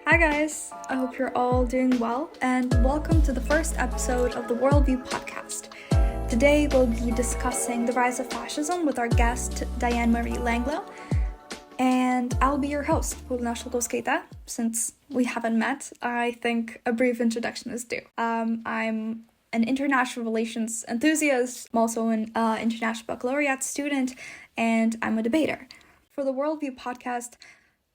Hi guys, I hope you're all doing well and welcome to the first episode of the Worldview Podcast. Today we'll be discussing the rise of fascism with our guest Diane Langeloh, and I'll be your host, Paulina Šalkauskaitė. Since we haven't met, I think a brief introduction is due. I'm an international relations enthusiast. I'm also an international baccalaureate student, and I'm a debater. For the Worldview Podcast,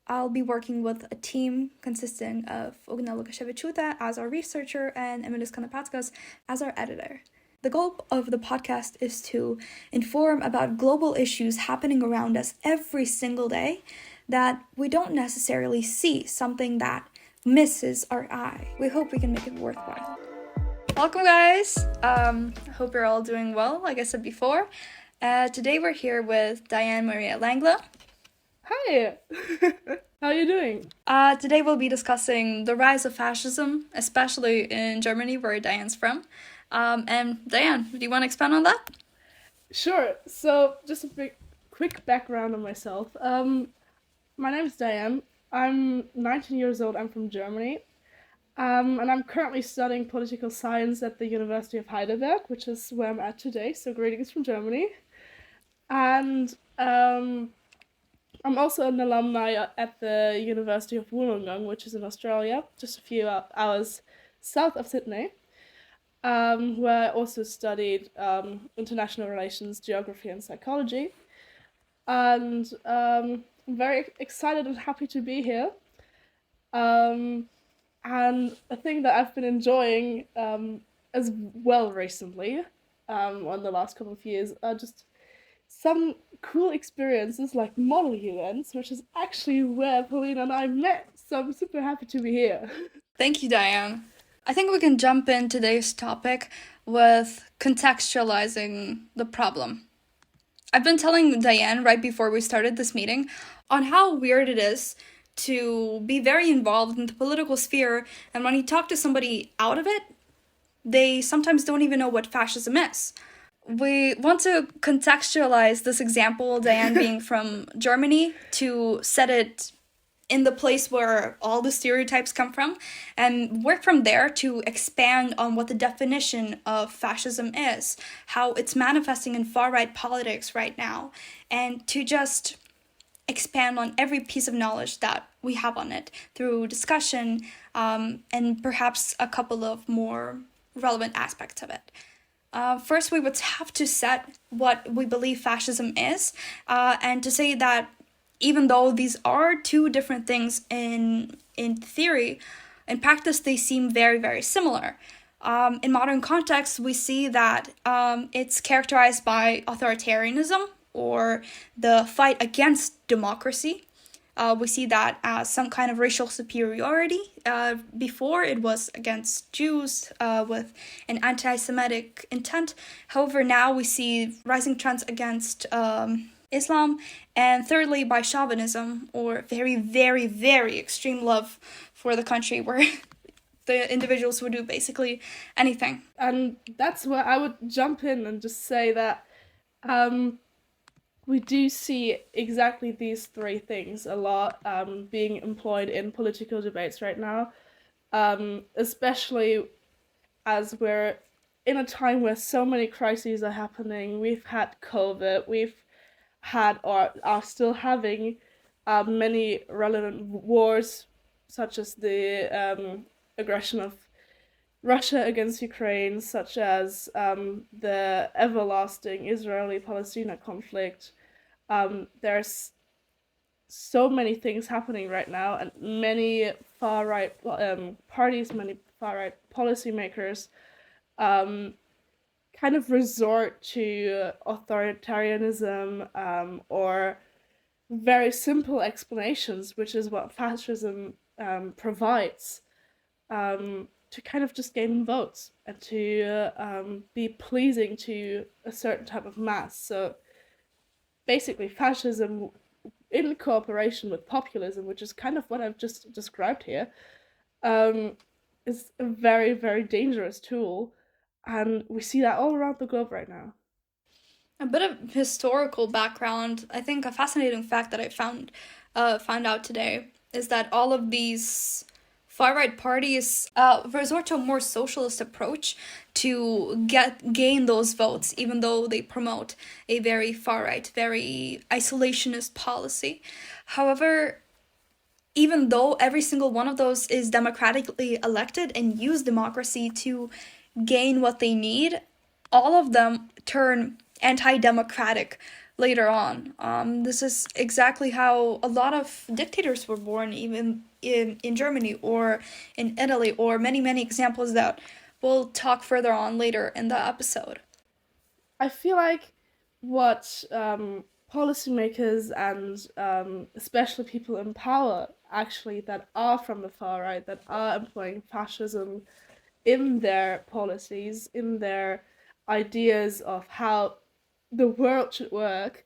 I'll be working with a team consisting of Paulina Lukaševičiūtė as our researcher and Emilis Kanapackas as our editor. The goal of the podcast is to inform about global issues happening around us every single day that we don't necessarily see, something that misses our eye. We hope we can make it worthwhile. Welcome, guys. I hope you're all doing well, like I said before. Today we're here with Diane Langeloh. Hi! How are you doing? Today we'll be discussing the rise of fascism, especially in Germany, where Diane's from. And Diane, do you want to expand on that? Sure. So, just a quick background on myself. My name is Diane. I'm 19 years old. I'm from Germany. And I'm currently studying political science at the University of Heidelberg, which is where I'm at today. So, greetings from Germany. And I'm also an alumni at the University of Wollongong, which is in Australia, just a few hours south of Sydney, where I also studied international relations, geography, and psychology. And I'm very excited and happy to be here. And a thing that I've been enjoying as well recently, on the last couple of years, are just some cool experiences like model events, which is actually where Paulina and I met, so I'm super happy to be here. Thank you, Diane. I think we can jump in today's topic with contextualizing the problem. I've been telling Diane right before we started this meeting on how weird it is to be very involved in the political sphere, and when you talk to somebody out of it, they sometimes don't even know what fascism is. We want to contextualize this example, Diane being from Germany, to set it in the place where all the stereotypes come from, and work from there to expand on what the definition of fascism is, how it's manifesting in far-right politics right now, and to just expand on every piece of knowledge that we have on it through discussion, and perhaps a couple of more relevant aspects of it. First, we would have to set what we believe fascism is, and to say that even though these are two different things in theory, in practice they seem very, very similar. In modern context, we see that it's characterized by authoritarianism or the fight against democracy. We see that as some kind of racial superiority. Before, it was against Jews with an anti-Semitic intent. However, now we see rising trends against Islam. And thirdly, by chauvinism, or very, very, very extreme love for the country, where the individuals would do basically anything. And that's where I would jump in and just say that we do see exactly these three things a lot being employed in political debates right now, especially as we're in a time where so many crises are happening. We've had COVID, we've had or are still having many relevant wars, such as the aggression of Russia against Ukraine, such as the everlasting Israeli-Palestina conflict. There's so many things happening right now, and many far-right parties, many far-right policymakers kind of resort to authoritarianism or very simple explanations, which is what fascism provides, to kind of just gain votes and to be pleasing to a certain type of mass. So basically fascism in cooperation with populism, which is kind of what I've just described here, is a very, very dangerous tool. And we see that all around the globe right now. A bit of historical background. I think a fascinating fact that I found out today is that all of these far-right parties resort to a more socialist approach to gain those votes, even though they promote a very far-right, very isolationist policy. However, even though every single one of those is democratically elected and use democracy to gain what they need, all of them turn anti-democratic later on. This is exactly how a lot of dictators were born, even in Germany or in Italy, or many, many examples that we'll talk further on later in the episode. I feel like what policymakers and especially people in power, actually, that are from the far right, that are employing fascism in their policies, in their ideas of how the world should work,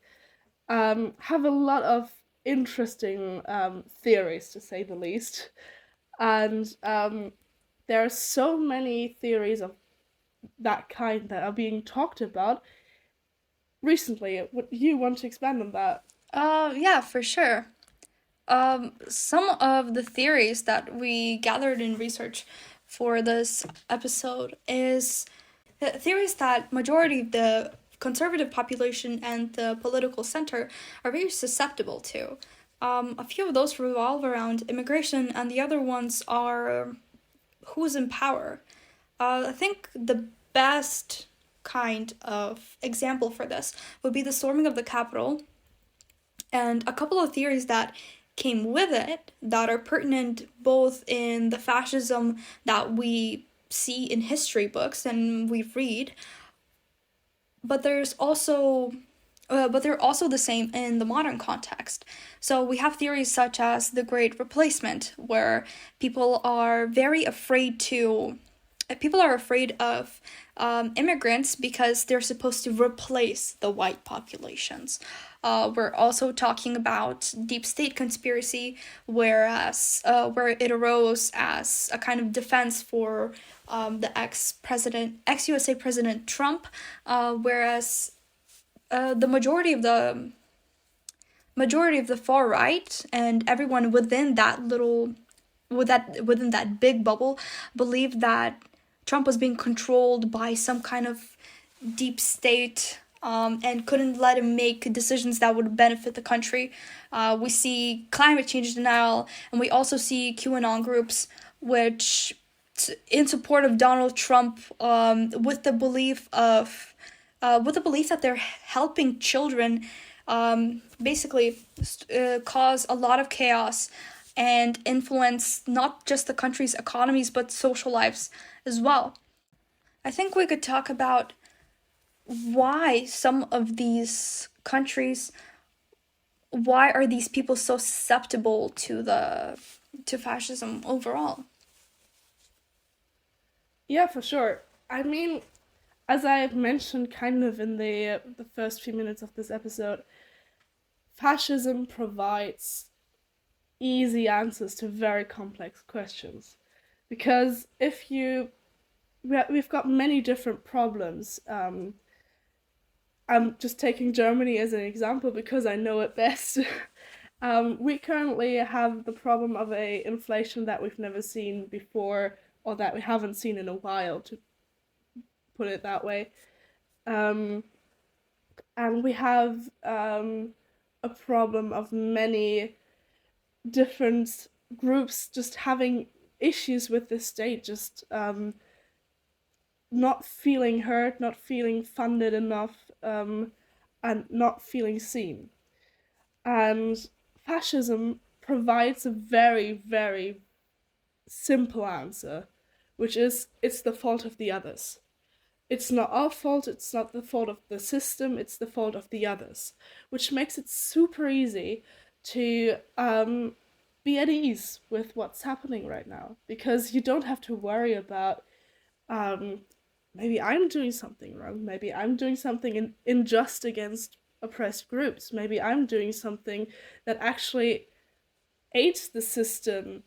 have a lot of interesting theories, to say the least. And there are so many theories of that kind that are being talked about recently. Would you want to expand on that? Yeah, for sure. Some of the theories that we gathered in research for this episode is theories that majority of the conservative population and the political center are very susceptible to. A few of those revolve around immigration, and the other ones are who's in power. I think the best kind of example for this would be the storming of the Capitol, and a couple of theories that came with it that are pertinent both in the fascism that we see in history books and we read, but they're also the same in the modern context. So we have theories such as the Great Replacement, where people are afraid of immigrants because they're supposed to replace the white populations. We're also talking about deep state conspiracy, where it arose as a kind of defense for the ex-USA President Trump, whereas the majority of the far right and everyone within that big bubble believed that Trump was being controlled by some kind of deep state, and couldn't let him make decisions that would benefit the country. We see climate change denial, and we also see QAnon groups, which, in support of Donald Trump, with the belief that they're helping children, basically cause a lot of chaos and influence not just the country's economies but social lives as well. I think we could talk about why some of these countries, why are these people so susceptible to fascism overall? Yeah, for sure. I mean, as I mentioned kind of in the first few minutes of this episode, fascism provides easy answers to very complex questions. Because we've got many different problems. I'm just taking Germany as an example because I know it best. We currently have the problem of a inflation that we've never seen before, or that we haven't seen in a while, to put it that way. And we have a problem of many different groups just having issues with the state, just not feeling heard, not feeling funded enough, and not feeling seen. And fascism provides a very, very simple answer, which is it's the fault of the others. It's not our fault, it's not the fault of the system, it's the fault of the others, which makes it super easy to be at ease with what's happening right now, because you don't have to worry about maybe I'm doing something wrong, maybe I'm doing something unjust against oppressed groups, maybe I'm doing something that actually aids the system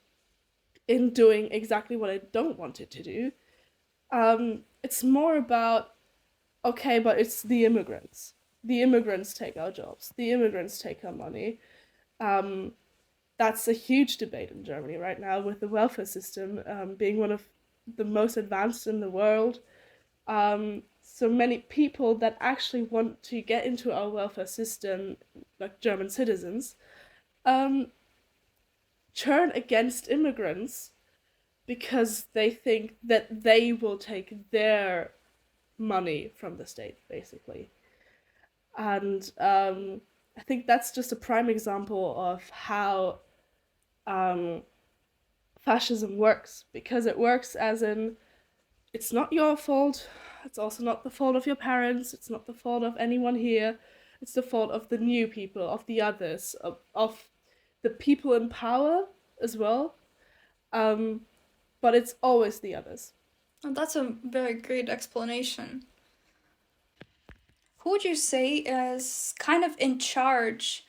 in doing exactly what I don't want it to do. It's more about, okay, but it's the immigrants. The immigrants take our jobs. The immigrants take our money. that's a huge debate in Germany right now, with the welfare system being one of the most advanced in the world. So many people that actually want to get into our welfare system, like German citizens, turn against immigrants because they think that they will take their money from the state, basically. And I think that's just a prime example of how fascism works, because it works as in, it's not your fault, it's also not the fault of your parents, it's not the fault of anyone here, it's the fault of the new people, of the others, of the people in power as well. But it's always the others. And that's a very great explanation. Who would you say is kind of in charge?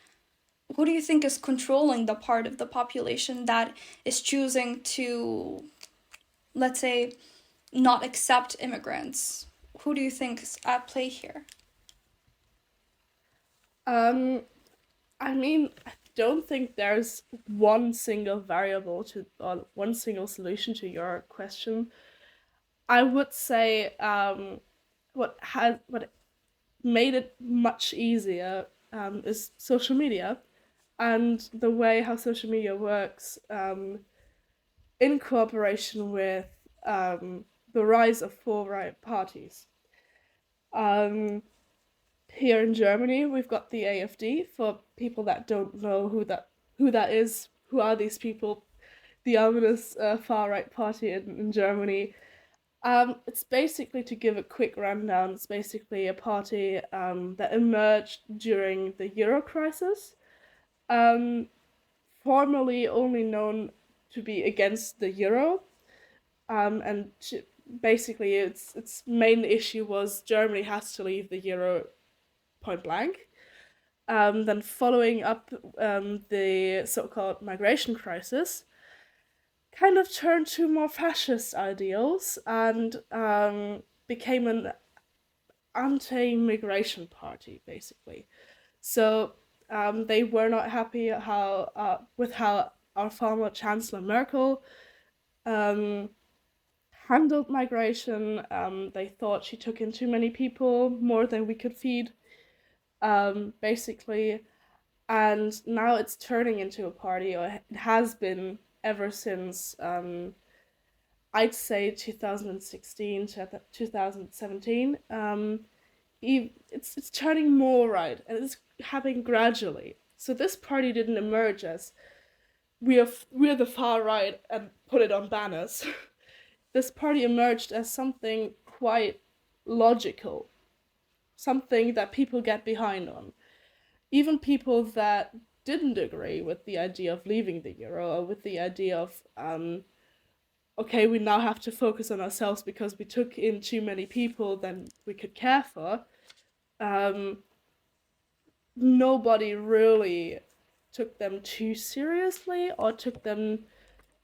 Who do you think is controlling the part of the population that is choosing to, let's say, not accept immigrants? Who do you think is at play here? I mean, I don't think there's one single variable or one single solution to your question. I would say what made it much easier is social media, and the way how social media works in cooperation with the rise of far-right parties. Here in Germany, we've got the AfD. For people that don't know who that is, who are these people? The ominous far-right party in Germany. It's basically, to give a quick rundown, it's basically a party that emerged during the Euro crisis, formerly only known to be against the Euro, and basically its main issue was Germany has to leave the Euro point blank. Then following up the so-called migration crisis, kind of turned to more fascist ideals and became an anti-migration party, basically. So they were not happy with how our former Chancellor Merkel handled migration. They thought she took in too many people, more than we could feed, basically. And now it's turning into a party, or it has been ever since I'd say 2016 to 2017. It's turning more right, and it's happening gradually. So this party didn't emerge as we're the far right and put it on banners. This party emerged as something quite logical, something that people get behind on. Even people that didn't agree with the idea of leaving the Euro, or with the idea of okay, we now have to focus on ourselves because we took in too many people than we could care for. Nobody really took them too seriously, or took them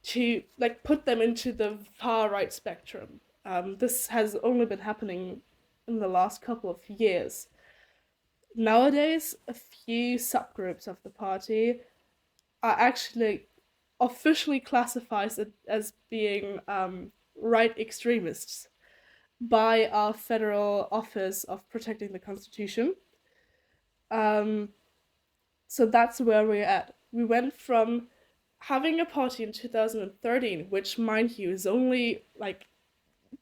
to put them into the far right spectrum. This has only been happening in the last couple of years. Nowadays, a few subgroups of the party are actually officially classified as being right extremists by our Federal Office of Protecting the Constitution. So that's where we're at. We went from having a party in 2013, which, mind you, is only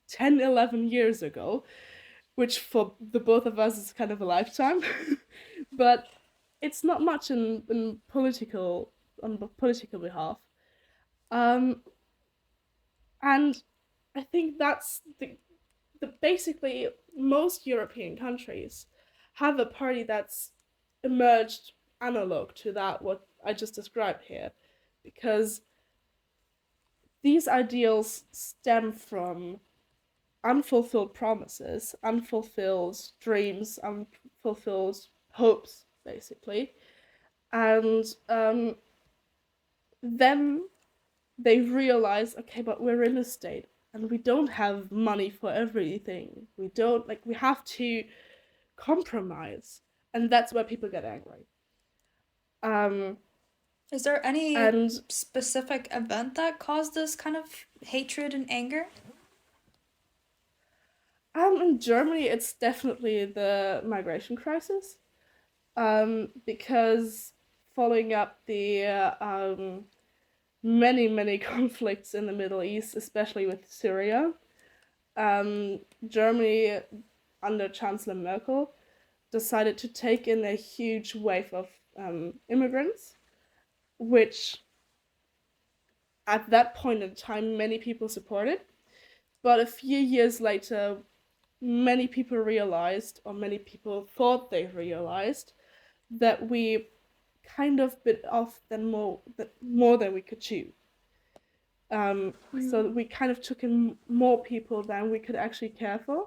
10, 11 years ago, which for the both of us is kind of a lifetime, but it's not much on the political behalf. And I think that's the basically most European countries have a party that's emerged analog to that, what I just described here, because these ideals stem from unfulfilled promises, unfulfilled dreams, unfulfilled hopes, basically. And then they realize, okay, but we're in a state and we don't have money for everything. We have to compromise. And that's where people get angry. Is there any And specific event that caused this kind of hatred and anger? in Germany, it's definitely the migration crisis. Because following up the many conflicts in the Middle East, especially with Syria, Germany, under Chancellor Merkel, decided to take in a huge wave of immigrants, which at that point in time many people supported. But a few years later, many people realized, or many people thought they realized, that we kind of bit off more than we could chew. So we kind of took in more people than we could actually care for,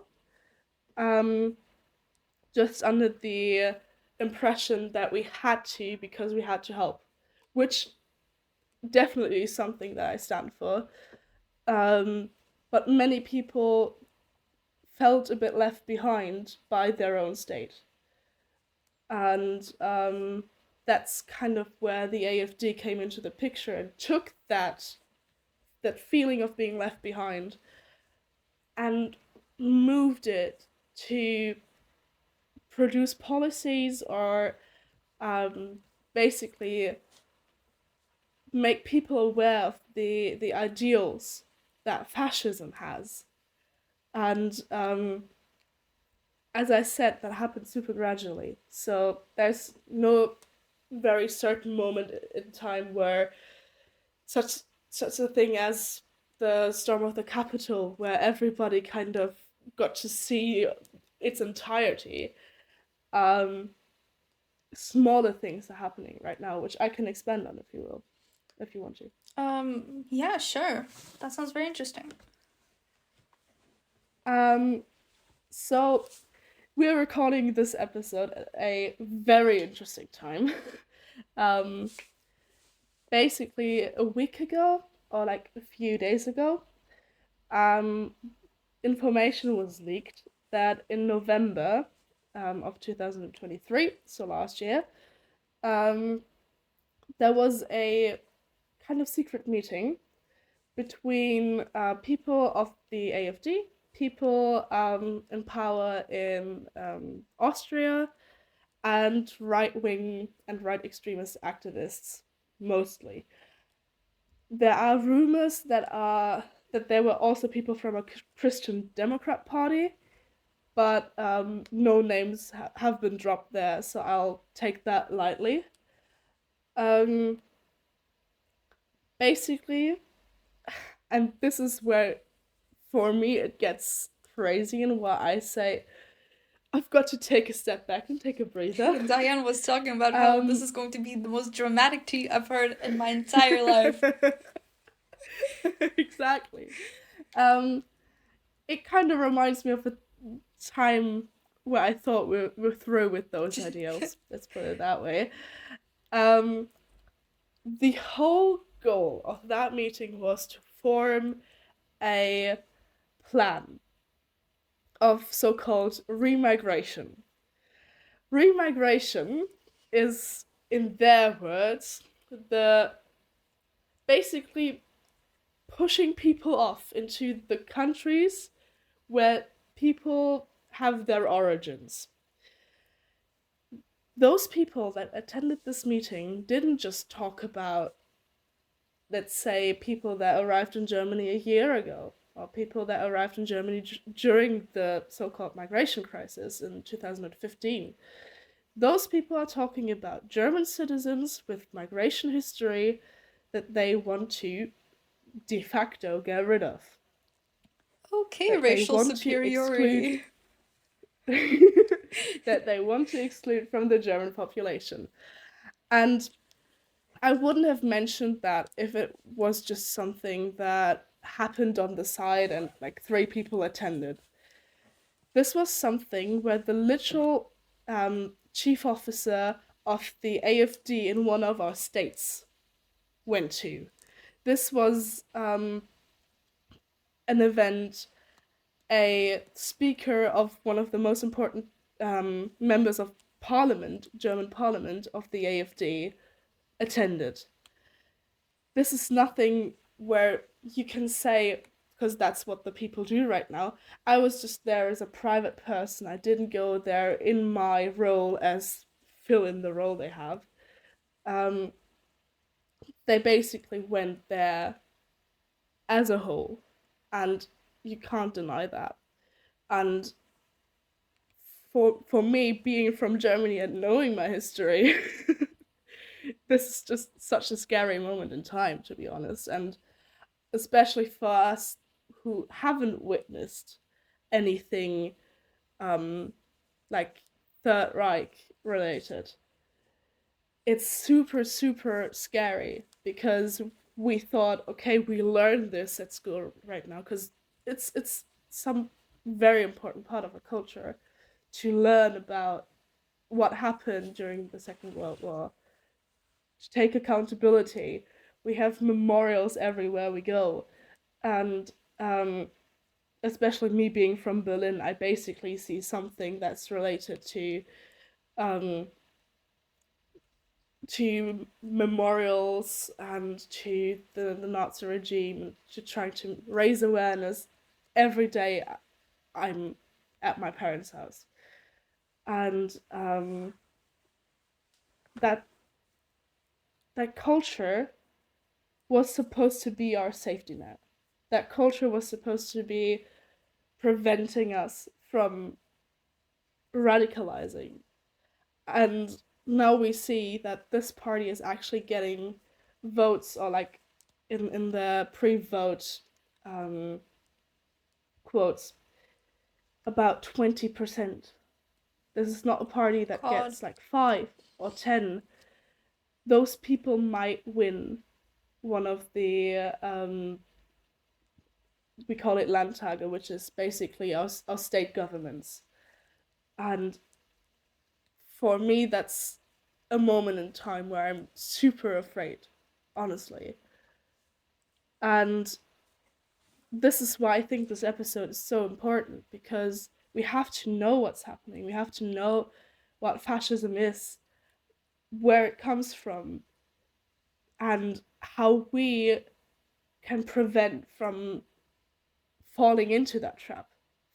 just under the impression that we had to because we had to help, which definitely is something that I stand for. But many people felt a bit left behind by their own state. And that's kind of where the AfD came into the picture and took that feeling of being left behind and moved it to produce policies or basically make people aware of the ideals that fascism has. And as I said, that happened super gradually. So there's no very certain moment in time where such a thing as the storm of the Capitol, where everybody kind of got to see its entirety. Smaller things are happening right now, which I can expand on if you want to. Yeah, sure. That sounds very interesting. So we're recording this episode at a very interesting time. Basically a week ago, or like a few days ago, information was leaked that in November of 2023, so last year, there was a kind of secret meeting between people of the AfD, people in power in Austria, and right-wing and right extremist activists, mostly. There are rumors that there were also people from a Christian Democrat party, but no names have been dropped there, so I'll take that lightly. Basically, and this is where, for me, it gets crazy and where I say, I've got to take a step back and take a breather. Diane was talking about how this is going to be the most dramatic tea I've heard in my entire life. Exactly. It kind of reminds me of a time where I thought we're through with those ideals. Let's put it that way. The whole goal of that meeting was to form a plan of so-called remigration. Remigration is, in their words, the basically pushing people off into the countries where people have their origins. Those people that attended this meeting didn't just talk about, let's say, people that arrived in Germany a year ago, or people that arrived in Germany during the so-called migration crisis in 2015. Those people are talking about German citizens with migration history that they want to de facto get rid of. Okay, racial superiority. That they want to exclude from the German population. And I wouldn't have mentioned that if it was just something that happened on the side and like 3 people attended. This was something where the literal chief officer of the AfD in one of our states went to. This was an event a speaker of one of the most important members of parliament, German parliament, of the AfD, attended. This is nothing where you can say, because that's what the people do right now, I was just there as a private person. I didn't go there in my role as fill in the role they have. They basically went there as a whole, and you can't deny that. And for me, being from Germany and knowing my history, this is just such a scary moment in time, to be honest. And especially for us who haven't witnessed anything like Third Reich related, it's super, super scary because we thought, okay, we learned this at school right now because it's some very important part of our culture to learn about what happened during the Second World War, to take accountability. We have memorials everywhere we go. And especially me being from Berlin, I basically see something that's related to memorials and to the Nazi regime, to trying to raise awareness. Every day I'm at my parents' house. And that culture was supposed to be our safety net. That culture was supposed to be preventing us from radicalizing. And now we see that this party is actually getting votes, or like in the pre-vote quotes, about 20%. This is not a party that gets like 5 or 10. Those people might win one of the we call it Landtage, which is basically our state governments. And for me, that's a moment in time where I'm super afraid, honestly. And this is why I think this episode is so important, because we have to know what's happening. We have to know what fascism is, where it comes from, and how we can prevent from falling into that trap,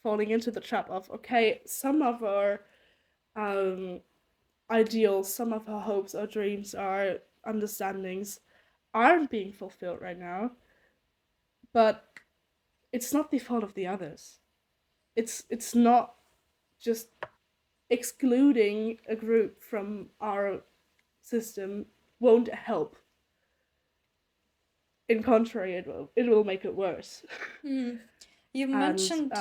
of, okay, some of our ideals, some of our hopes, our dreams, our understandings aren't being fulfilled right now, but it's not the fault of the others. It's not just excluding a group from our system won't help. In contrary, it will make it worse. You mentioned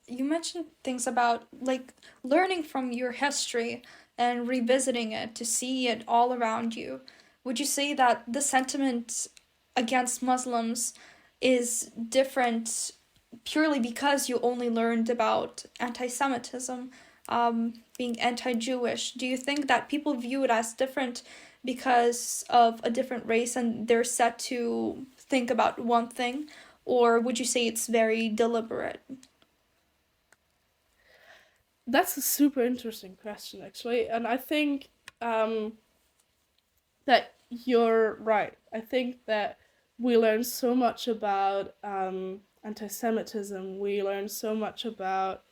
you mentioned things about like learning from your history and revisiting it to see it all around you. Would you say that the sentiment against Muslims is different purely because you only learned about anti-Semitism, being anti-Jewish? Do you think that people view it as different because of a different race and they're set to think about one thing? Or would you say it's very deliberate? That's a super interesting question, actually. And I think that you're right. I think that we learn so much about anti-Semitism. We learn so much about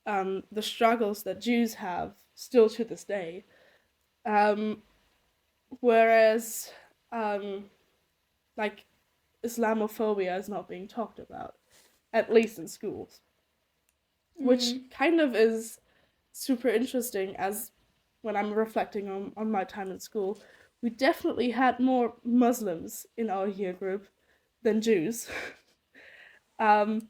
the struggles that Jews have still to this day. Whereas like Islamophobia is not being talked about, at least in schools. Which kind of is super interesting, as when I'm reflecting on my time in school, we definitely had more Muslims in our year group than Jews. And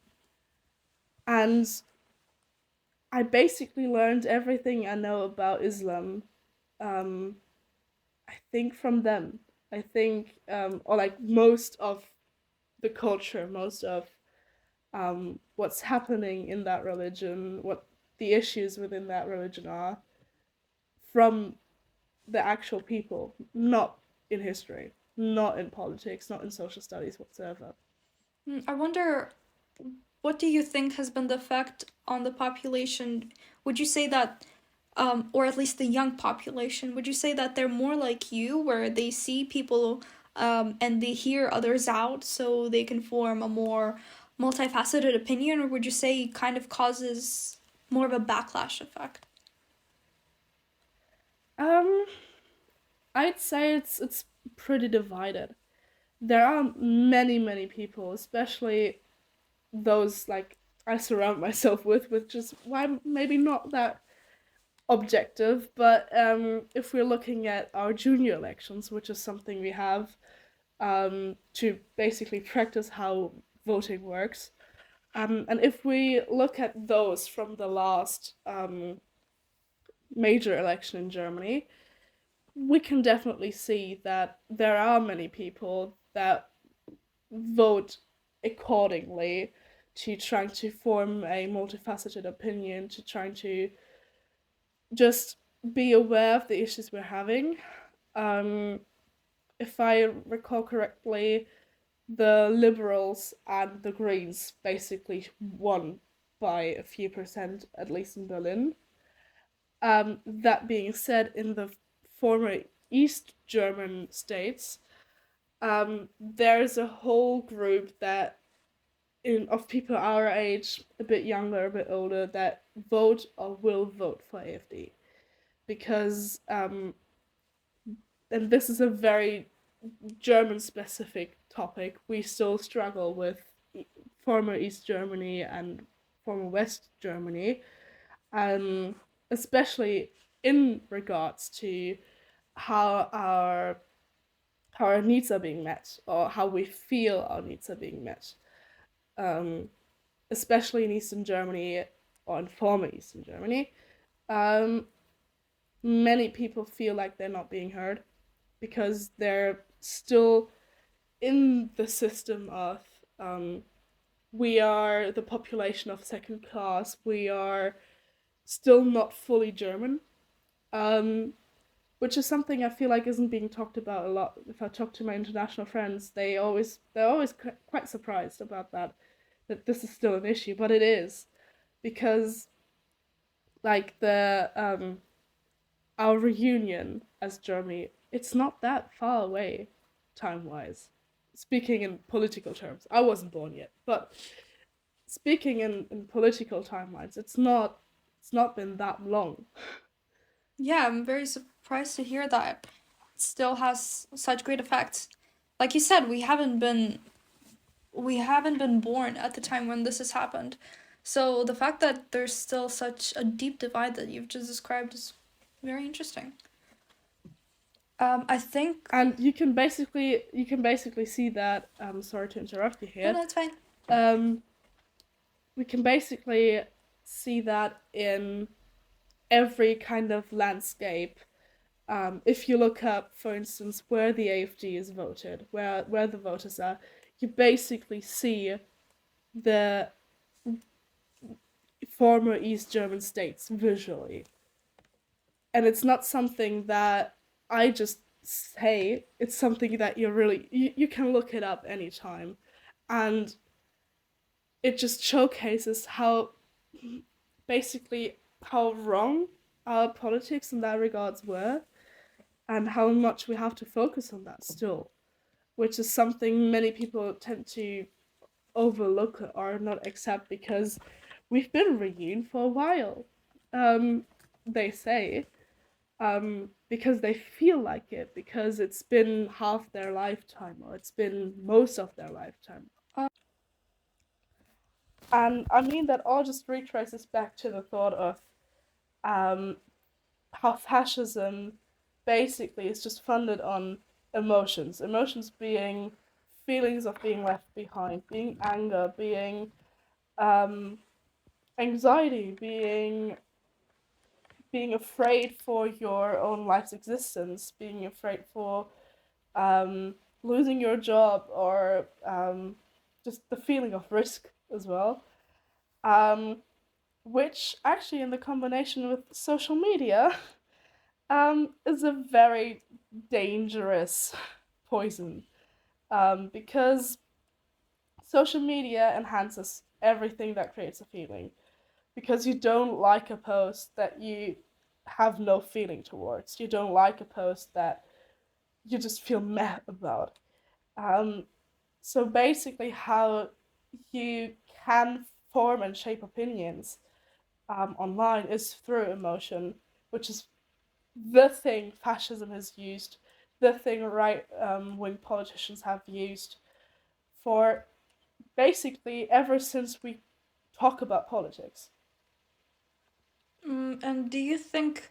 I basically learned everything I know about Islam, I think from them. I think, or like most of the culture, most of what's happening in that religion, what the issues within that religion are, from the actual people, not in history, not in politics, not in social studies whatsoever. I wonder, what do you think has been the effect on the population? Would you say that or at least the young population, would you say that they're more like you, where they see people and they hear others out so they can form a more multifaceted opinion, or would you say it kind of causes more of a backlash effect? I'd say it's pretty divided. There are many people, especially those like I surround myself with, which is why maybe not that objective, but if we're looking at our junior elections, which is something we have to basically practice how voting works, and if we look at those from the last major election in Germany, we can definitely see that there are many people that vote accordingly to trying to form a multifaceted opinion, to trying to just be aware of the issues we're having. If I recall correctly, the Liberals and the Greens basically won by a few percent, at least in Berlin. That being said, in the former East German states, there's a whole group that of people our age, a bit younger, a bit older, that vote or will vote for AfD. Because, and this is a very German-specific topic, we still struggle with former East Germany and former West Germany, especially in regards to how our needs are being met, or how we feel our needs are being met. Especially in Eastern Germany, or in former Eastern Germany, many people feel like they're not being heard because they're still in the system of we are the population of second class, we are still not fully German, which is something I feel like isn't being talked about a lot. If I talk to my international friends, they're always quite surprised about that this is still an issue, but it is, because like our reunion as Germany, it's not that far away time-wise. Speaking in political terms, I wasn't born yet, but speaking in political timelines, it's not been that long. Yeah, I'm very surprised to hear that it still has such great effects. Like you said, we haven't been born at the time when this has happened. So the fact that there's still such a deep divide that you've just described is very interesting. I think. And you can basically see that. Sorry to interrupt you here. No, that's fine. We can basically see that in every kind of landscape. If you look up, for instance, where the AfD is voted, where the voters are, you basically see the former East German states visually. And it's not something that I just say, it's something that you can look it up anytime. And it just showcases how wrong our politics in that regards were, and how much we have to focus on that still, which is something many people tend to overlook or not accept because we've been reunion for a while. They say, because they feel like it, because it's been half their lifetime, or it's been most of their lifetime. And I mean that all just retraces back to the thought of how fascism basically is just funded on emotions being feelings of being left behind, being anger, being anxiety, being afraid for your own life's existence, being afraid for losing your job, or just the feeling of risk as well, which actually in the combination with social media is a very dangerous poison, because social media enhances everything that creates a feeling. Because you don't like a post that you have no feeling towards. You don't like a post that you just feel meh about. So basically, how you can form and shape opinions online is through emotion, which is the thing fascism has used, the thing right-wing politicians have used for basically ever since we talk about politics. And do you think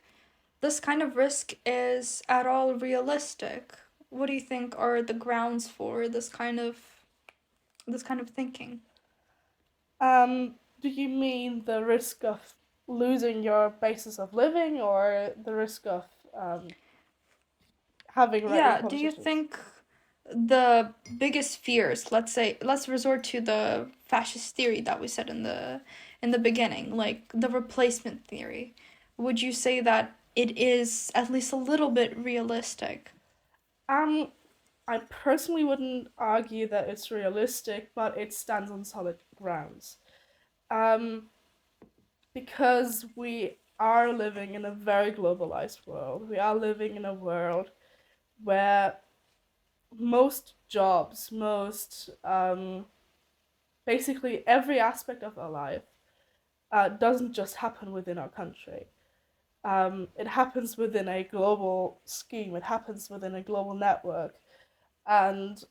this kind of risk is at all realistic? What do you think are the grounds for this kind of thinking? Do you mean the risk of losing your basis of living, or the risk of having right-wing Yeah, do you politicians? think the biggest fears, let's resort to the fascist theory that we said in the beginning, like the replacement theory. Would you say that it is at least a little bit realistic? I personally wouldn't argue that it's realistic, but it stands on solid grounds. Um, because we are living in a very globalized world. We are living in a world where most jobs, basically every aspect of our life doesn't just happen within our country. It happens within a global scheme, it happens within a global network. And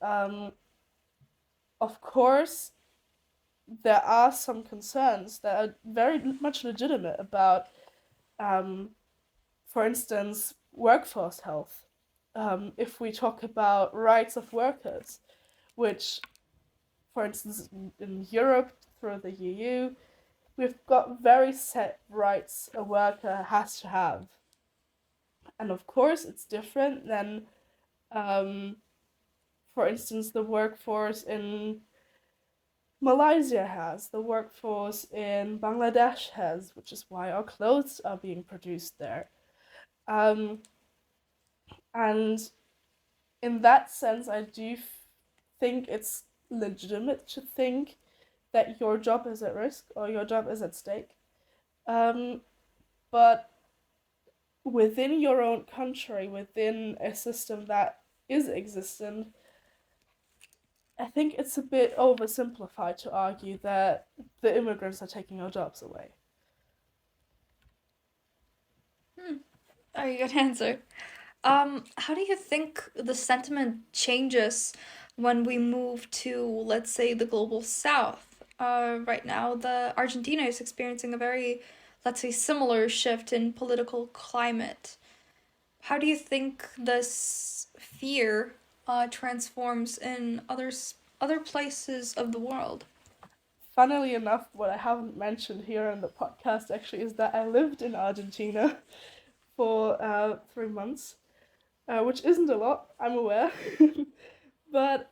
of course, there are some concerns that are very much legitimate about, for instance, workforce health. If we talk about rights of workers, which, for instance, in Europe, through the EU, we've got very set rights a worker has to have. And of course, it's different than, for instance, the workforce in Malaysia has, the workforce in Bangladesh has, which is why our clothes are being produced there. Um, and in that sense, I do think it's legitimate to think that your job is at risk or your job is at stake. But within your own country, within a system that is existent, I think it's a bit oversimplified to argue that the immigrants are taking our jobs away. Very good answer. How do you think the sentiment changes when we move to, let's say, the global south? Right now, the Argentina is experiencing a very, let's say, similar shift in political climate. How do you think this fear transforms in other places of the world? Funnily enough, what I haven't mentioned here in the podcast actually is that I lived in Argentina for 3 months, which isn't a lot, I'm aware. But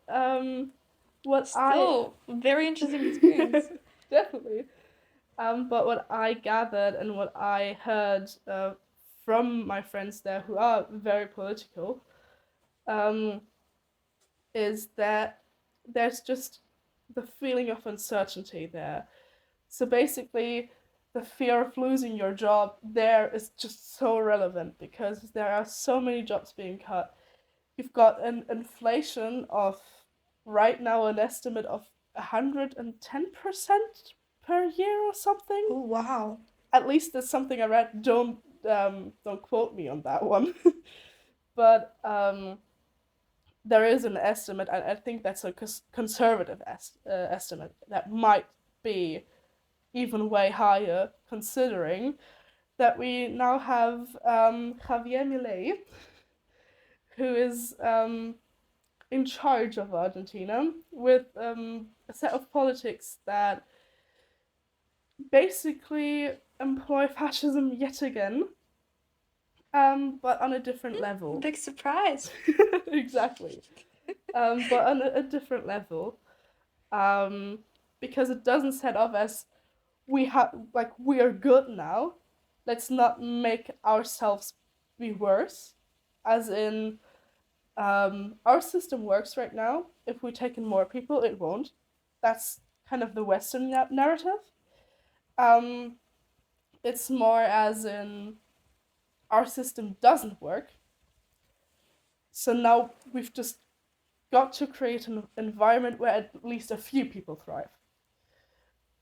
what Still, very interesting experience. definitely. But what I gathered and what I heard from my friends there, who are very political, is that there's just the feeling of uncertainty there. So basically, the fear of losing your job there is just so relevant because there are so many jobs being cut. You've got an inflation of right now an estimate of 110% per year or something. Oh, wow. At least that's something I read. Don't quote me on that one. But there is an estimate, and I think that's a conservative estimate that might be even way higher, considering that we now have Javier Milei, who is in charge of Argentina with a set of politics that basically employ fascism yet again, but on a different level. Big surprise. Exactly. But on a different level, because it doesn't set off as we are good now. Let's not make ourselves be worse, as in our system works right now. If we take in more people, it won't. That's kind of the Western narrative. It's more as in our system doesn't work. So now we've just got to create an environment where at least a few people thrive.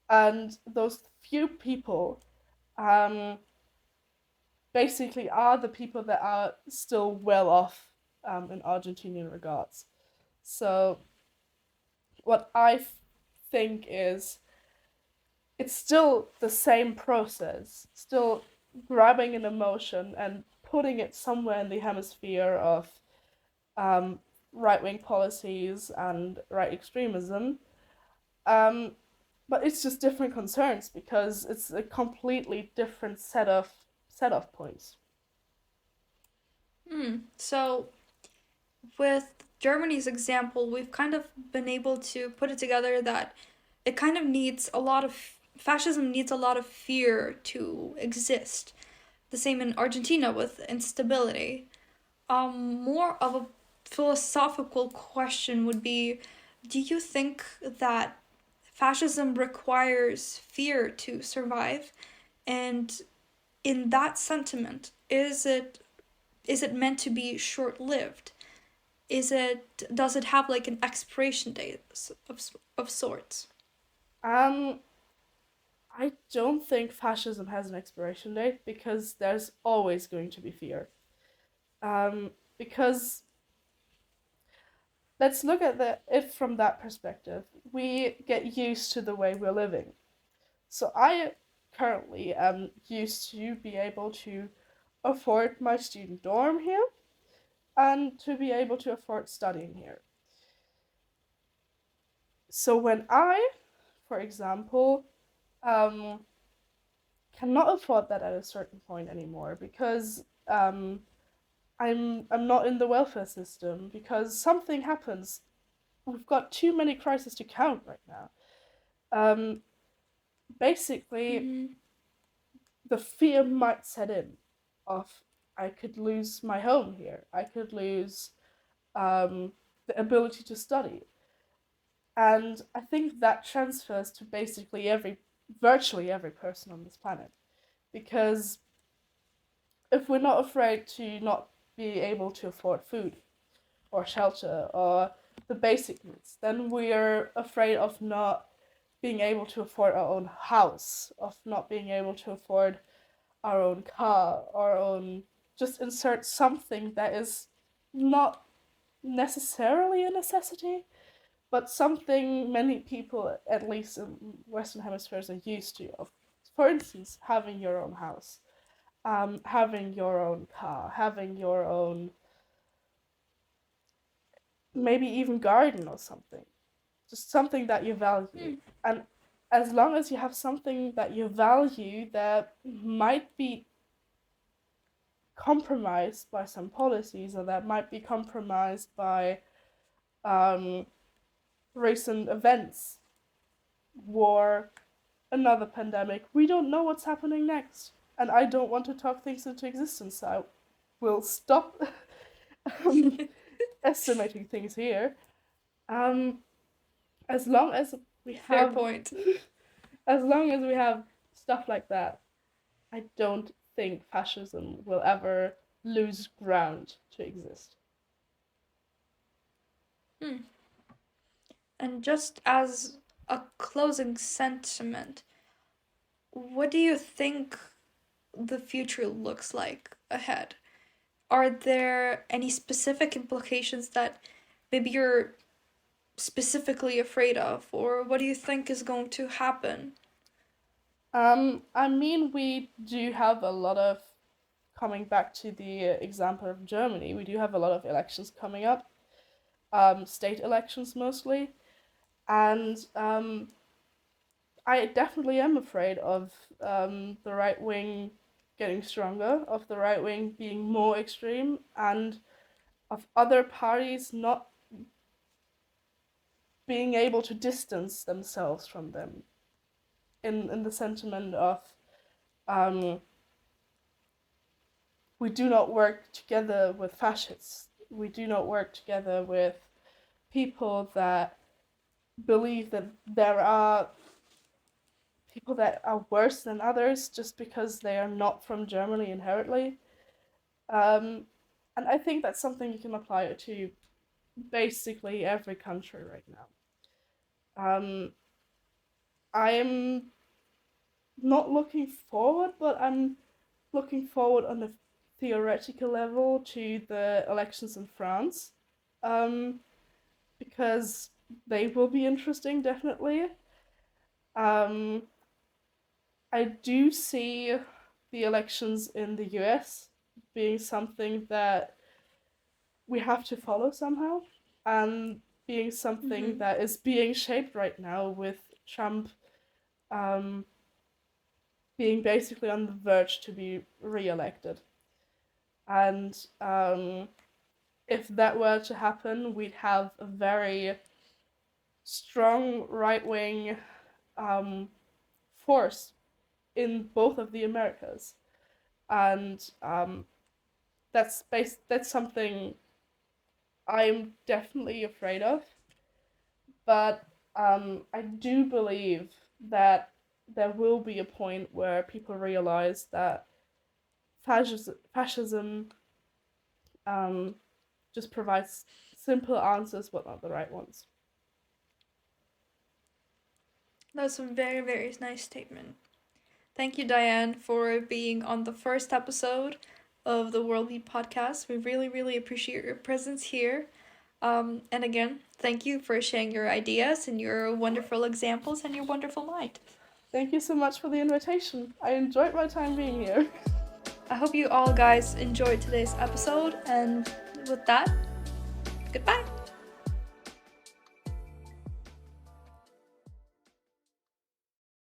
And those few people basically are the people that are still well off in Argentinian regards. So what I think is it's still the same process, still grabbing an emotion and putting it somewhere in the hemisphere of right-wing policies and right extremism. But it's just different concerns because it's a completely different set of points. So, with Germany's example, we've kind of been able to put it together that it kind of needs a lot of fascism needs a lot of fear to exist. The same in Argentina with instability. More of a philosophical question would be, do you think that fascism requires fear to survive? And in that sentiment, is it meant to be short-lived? Does it have like an expiration date of sorts? I don't think fascism has an expiration date because there's always going to be fear. Because let's look at it from that perspective. We get used to the way we're living. So I currently am used to be able to afford my student dorm here and to be able to afford studying here. So when I, for example, cannot afford that at a certain point anymore because I'm not in the welfare system because something happens. We've got too many crises to count right now. Basically, the fear might set in of I could lose my home here. I could lose the ability to study. And I think that transfers to basically virtually every person on this planet. Because if we're not afraid to not be able to afford food or shelter or the basic needs, then we're afraid of not being able to afford our own house, of not being able to afford our own car, our own, just insert something that is not necessarily a necessity, but something many people, at least in Western hemispheres, are used to. For instance, having your own house, having your own car, having your own, maybe even garden or something. Just something that you value. And as long as you have something that you value that might be compromised by some policies or that might be compromised by recent events, war, another pandemic, we don't know what's happening next. And I don't want to talk things into existence, so I will stop estimating things here. As long as we have Fair point. As long as we have stuff like that, I don't think fascism will ever lose ground to exist. And just as a closing sentiment, what do you think the future looks like ahead? Are there any specific implications that maybe you're specifically afraid of, or what do you think is going to happen? I mean, we do have a lot of, coming back to the example of Germany, we do have a lot of elections coming up, state elections mostly, and I definitely am afraid of the right wing getting stronger, of the right wing being more extreme, and of other parties not being able to distance themselves from them in the sentiment of we do not work together with fascists. We do not work together with people that believe that there are people that are worse than others just because they are not from Germany inherently. And I think that's something you can apply to basically every country right now. I am not looking forward, but I'm looking forward on a theoretical level to the elections in France, because they will be interesting, definitely. I do see the elections in the US being something that we have to follow somehow, and being something that is being shaped right now with Trump being basically on the verge to be re-elected. And if that were to happen, we'd have a very strong right-wing force in both of the Americas. And that's something I'm definitely afraid of. But I do believe that there will be a point where people realize that fascism just provides simple answers but not the right ones. That's a very, very nice statement. Thank you, Diane, for being on the first episode of the Worldview Podcast. We really, really appreciate your presence here. And again, thank you for sharing your ideas and your wonderful examples and your wonderful mind. Thank you so much for the invitation. I enjoyed my time being here. I hope you all guys enjoyed today's episode, and with that, goodbye.